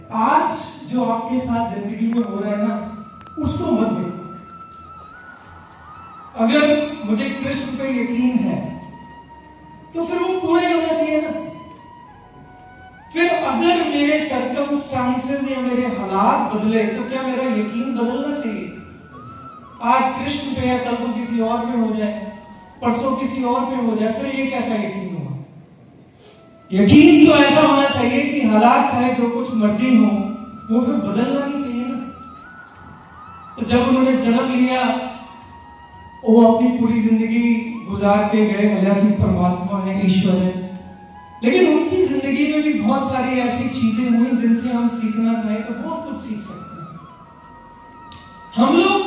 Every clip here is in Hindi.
आज जो आपके साथ जिंदगी में हो रहा है ना, उसको मत देखो। अगर मुझे कृष्ण पे यकीन है तो फिर वो पूरा ही होना चाहिए ना। फिर अगर मेरे सर्कमस्टांसेस या मेरे हालात बदले तो क्या मेरा यकीन बदलना चाहिए? आज कृष्ण पे है, कल को किसी और पे हो जाए, परसों किसी और पे हो जाए, फिर ये कैसा यकीन हुआ? यकीन तो ऐसा होना चाहिए कि हालात चाहे जो कुछ मर्जी हो वो फिर बदलना ही चाहिए ना। तो जब उन्होंने जन्म लिया, वो अपनी पूरी जिंदगी गुजार के गए, हालांकि परमात्मा है, ईश्वर है, लेकिन उनकी जिंदगी में भी बहुत सारी ऐसी चीजें हुई जिनसे हम सीखना चाहें तो बहुत कुछ सीख सकते हैं। हम लोग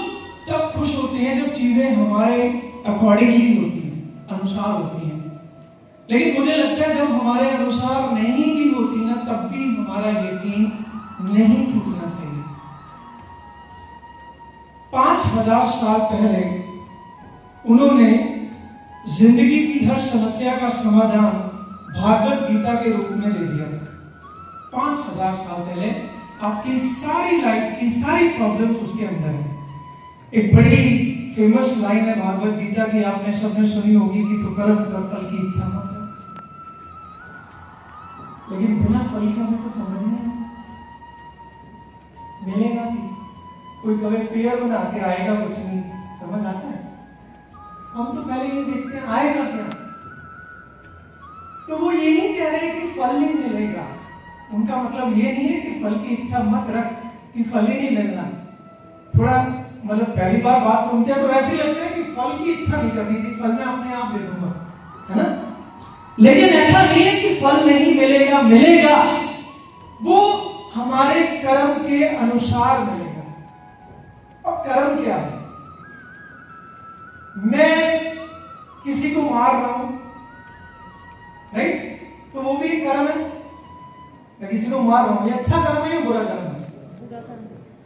तब खुश होते हैं जब चीजें हमारे अकॉर्डिंगली होती हैं, अनुसार होती हैं, लेकिन मुझे लगता है जब हमारे अनुसार नहीं भी होती ना, तब भी हमारा यकीन नहीं टूटना चाहिए। 5000 साल पहले उन्होंने जिंदगी की हर समस्या का समाधान भागवत गीता के रूप में दे दिया। 5000 साल पहले आपकी सारी लाइफ की सारी प्रॉब्लम्स उसके अंदर है। एक बड़ी फेमस लाइन है भागवत गीता की, आपने सबने सुनी होगी कि तू कर्म कर, फल की इच्छा मत कर। लेकिन बिना फल के हमें कुछ समझ नहीं आता, मिलेगा भी। कोई कभी पेड़ बना के आएगा, कुछ नहीं समझ आता है। हम तो पहले ये देखते हैं आएगा क्या। तो वो ये नहीं कह रहे कि फल नहीं मिलेगा, उनका मतलब ये नहीं है कि फल की इच्छा मत रख कि फल ही नहीं मिलना। थोड़ा मतलब पहली बार बात सुनते हैं तो ऐसे लगता है कि फल की इच्छा नहीं करनी थी, फल मैं अपने आप दे दूंगा, है ना। लेकिन ऐसा नहीं है कि फल नहीं मिलेगा, मिलेगा, वो हमारे कर्म के अनुसार मिलेगा। अब कर्म क्या है? मैं किसी को मार रहा हूं, राइट, तो वो भी एक कर्म है। मैं किसी को मार रहा हूं, ये अच्छा कर्म है या बुरा कर्म है?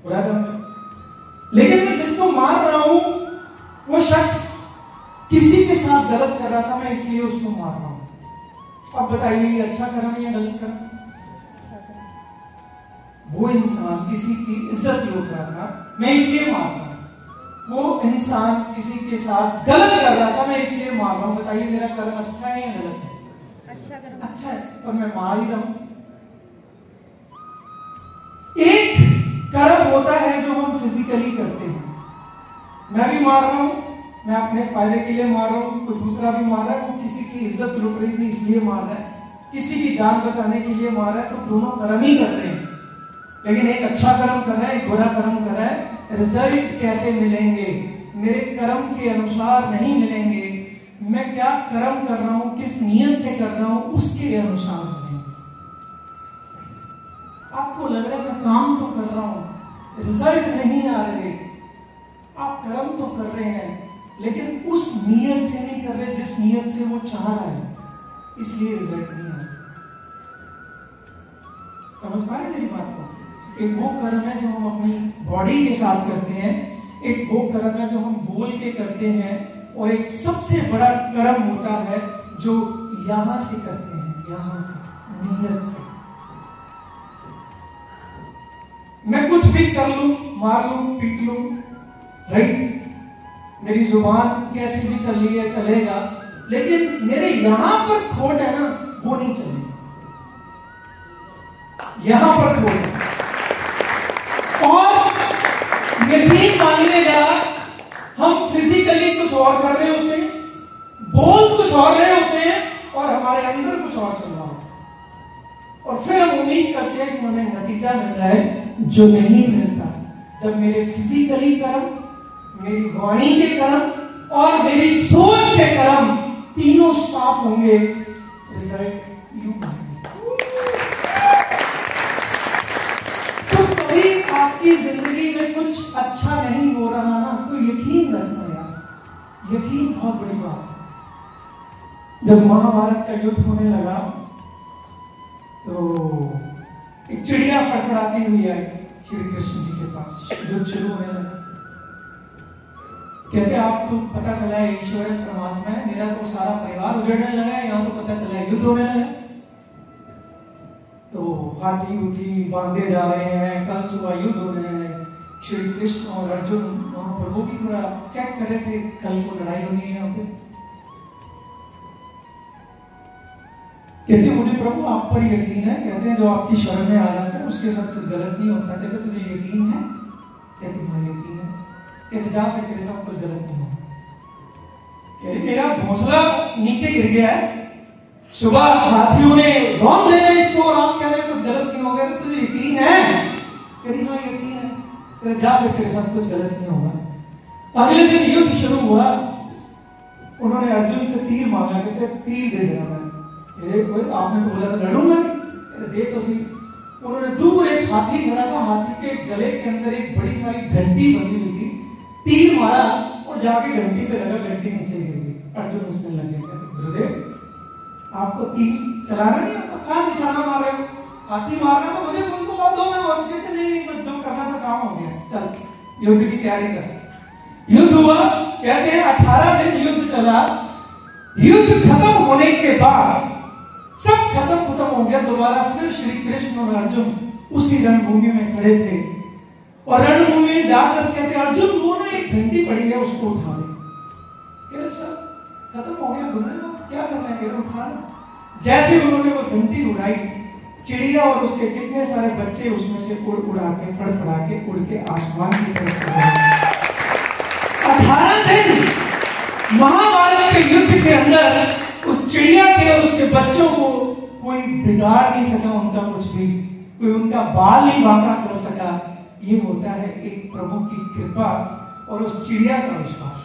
बुरा कर्म है। लेकिन मैं जिसको मार रहा हूं वो शख्स किसी के साथ गलत कर रहा था, मैं इसलिए उसको मार रहा हूं। अब बताइए ये अच्छा कर्म है या गलत कर्म? वो इंसान किसी की इज्जत लूट रहा था, मैं इसलिए मार रहा हूं। वो इंसान किसी के साथ गलत कर रहा था, मैं इसलिए मार रहा हूं। बताइए मेरा कर्म अच्छा है या गलत है? अच्छा कर्म। अच्छा है, और मैं मार ही रहा हूं। एक कर्म होता है जो हम फिजिकली करते हैं। मैं भी मार रहा हूं, मैं अपने फायदे के लिए मार रहा हूं, कोई दूसरा भी मार रहा है, वो किसी की इज्जत लुट रही थी इसलिए मार रहा है, किसी की जान बचाने के लिए मार रहा है। तो दोनों कर्म ही कर रहे हैं, लेकिन एक अच्छा कर्म कर रहा है, एक बुरा कर्म कर रहा है। रिजल्ट कैसे मिलेंगे? मेरे कर्म के अनुसार नहीं मिलेंगे। मैं क्या कर्म कर रहा हूं, किस नियत से कर रहा हूं, उसके अनुसार मिलेंगे। आपको लग रहा है मैं काम तो कर रहा हूं, रिजल्ट नहीं आ रहे। आप कर्म तो कर रहे हैं, लेकिन उस नियत से नहीं कर रहे जिस नियत से वो चाह रहा है, इसलिए रिजल्ट नहीं आ रहा। समझ पा रहे मेरी बात को? एक वो कर्म है जो हम अपनी बॉडी के साथ करते हैं, एक वो कर्म है जो हम बोल के करते हैं, और एक सबसे बड़ा कर्म होता है जो यहां से करते हैं, यहां से, नियत से। मैं कुछ भी कर लूं, मार लूं, पीट लूं, राइट, मेरी जुबान कैसी भी चल रही है चलेगा, लेकिन मेरे यहां पर खोट है ना, वो नहीं चलेगा। यहां पर खोट है। और यकीन मानिएगा, हम फिजिकली कुछ और कर रहे होते हैं, बोल कुछ और रहे होते हैं, और हमारे अंदर कुछ और चल रहा होता है, और फिर हम उम्मीद करते हैं कि हमें नतीजा मिल रहा है जो नहीं मिलता। जब मेरे फिजिकली कर्म, मेरी वाणी के कर्म और मेरी सोच के कर्म तीनों साफ होंगे, रिजल्ट यूं आएगा। तो कभी आपकी जिंदगी में कुछ अच्छा नहीं हो रहा ना, तो यकीन रखना यार, यकीन बहुत बड़ी बात है। जब महाभारत का युद्ध होने लगा तो एक चिड़िया फड़फड़ाती हुई आई श्री कृष्ण जी के पास, युद्ध शुरू होने लगा। कहते आप तो पता चला है ईश्वर परमात्मा है, मेरा तो सारा परिवार उजड़ने लगा है, यहां तो पता चला है युद्ध होने लगा। तो हाथी उठी बांधे जा रहे हैं, कल सुबह युद्ध हो रहे हैं। श्री कृष्ण और अर्जुन महाप्रभु भी थोड़ा चेक कर रहे थे, कल को लड़ाई होनी है यहाँ पे। कहते मुझे प्रभु आप पर यकीन है। कहते हैं जो आपकी शरण में आ जाता है उसके साथ कुछ गलत नहीं होता। कहते तुझे यकीन है? कहते हाँ यकीन है। कहते जा फिर तेरे साथ कुछ गलत नहीं होगा। कहते मेरा घोंसला नीचे गिर गया है, सुबह हाथियों ने रौंद लेना इसको और आप कह रहे कुछ गलत नहीं होगा। तुझे यकीन है? कहते हाँ यकीन है। कहते जा फिर तेरे साथ कुछ गलत नहीं होगा। अगले दिन युद्ध शुरू हुआ। उन्होंने अर्जुन से तीर मांगा, कहते तीर दे देना। आपने तो बोला था लड़ूंगा, दे तो सही। उन्होंने दूर एक हाथी खड़ा था, हाथी के गले के अंदर एक बड़ी सारी घंटी बंधी हुई थी। तीर मारा और जाके घंटी पे लगा, घंटी नीचे गिर गई। अर्जुन उसमें लग गया। गुरुदेव आपको तीर चलाना नहीं आता, कहां निशाना मार रहे हो? हाथी मारना तो मुझे बोल दो, मैं बोल कहते नहीं बस जो करना था काम हो गया, चल युद्ध की तैयारी कर। युद्ध हुआ। कहते हैं 18 दिन युद्ध चला। युद्ध खत्म होने के बाद सब खत्म हो गया। दोबारा फिर श्री कृष्ण और अर्जुन उसी रणभूमि में खड़े थे और रणभूमि में जाकर कहते अर्जुन वो ना एक घंटी पड़ी है उसको उठा ले। सर खत्म हो गया, गुजरे क्या करना है, उठा लो। जैसे उन्होंने वो घंटी उड़ाई, चिड़िया और उसके कितने सारे बच्चे उसमें से उड़ा के फड़फड़ा के उड़ के आसमान की तरफ चले गए। 18 दिन महाभारत के युद्ध के अंदर उस चिड़िया के और उसके बच्चों को कोई बिगाड़ नहीं सका, उनका कुछ भी, कोई उनका बाल नहीं बांका कर सका। ये होता है एक प्रभु की कृपा और उस चिड़िया का विश्वास।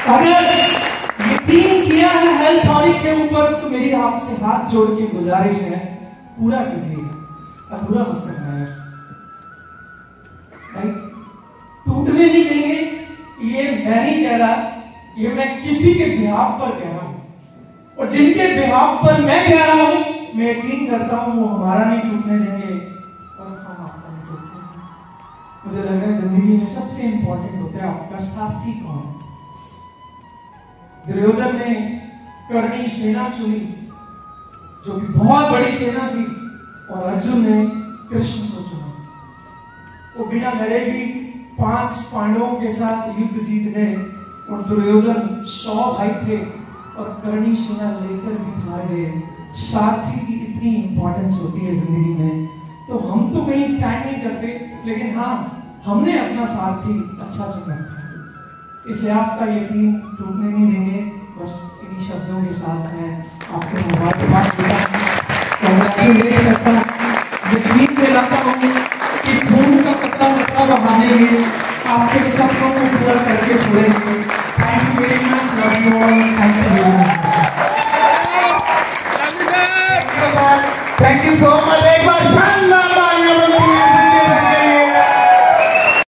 अगर यकीन किया है हेल्थ टॉनिक के ऊपर तो मेरी आपसे हाथ जोड़ के गुजारिश है, पूरा कीजिएगा, अधूरा मत करना है। टूटने नहीं देंगे। ये मैं नहीं कह रहा, ये मैं किसी के बिहाफ पर कह रहा हूं और जिनके बिहाफ पर मैं कह रहा हूं मैं यकीन करता हूं वो हमारा नहीं टूटने देंगे और हम आपका नहीं टूटने। मुझे लग रहा है जिंदगी में सबसे इंपॉर्टेंट होता है आपका साथी कौन है। दुर्योधन ने कर्णी सेना चुनी जो कि बहुत बड़ी सेना थी और अर्जुन ने कृष्ण को चुना। वो बिना लड़े भी 5 पांडवों के साथ युद्ध जीत गए और दुर्योधन 100 भाई थे और कर्णी सेना लेकर भी हार गए। साथी की इतनी इंपॉर्टेंस होती है जिंदगी में। तो हम तो कहीं स्टैंड नहीं करते, लेकिन हाँ हमने अपना साथी अच्छा चुना, इसलिए आपका यकीन टूटने नहीं देंगे। बस इन्हीं शब्दों के साथ मैं आपको मुबारकबाद देता हूं, यकीन दिलाता हूं कि खून का कतरा मतरा बहाने में आपके सपनों को पूरा करके छोड़ेंगे। Thank you very much, love you all, thank you.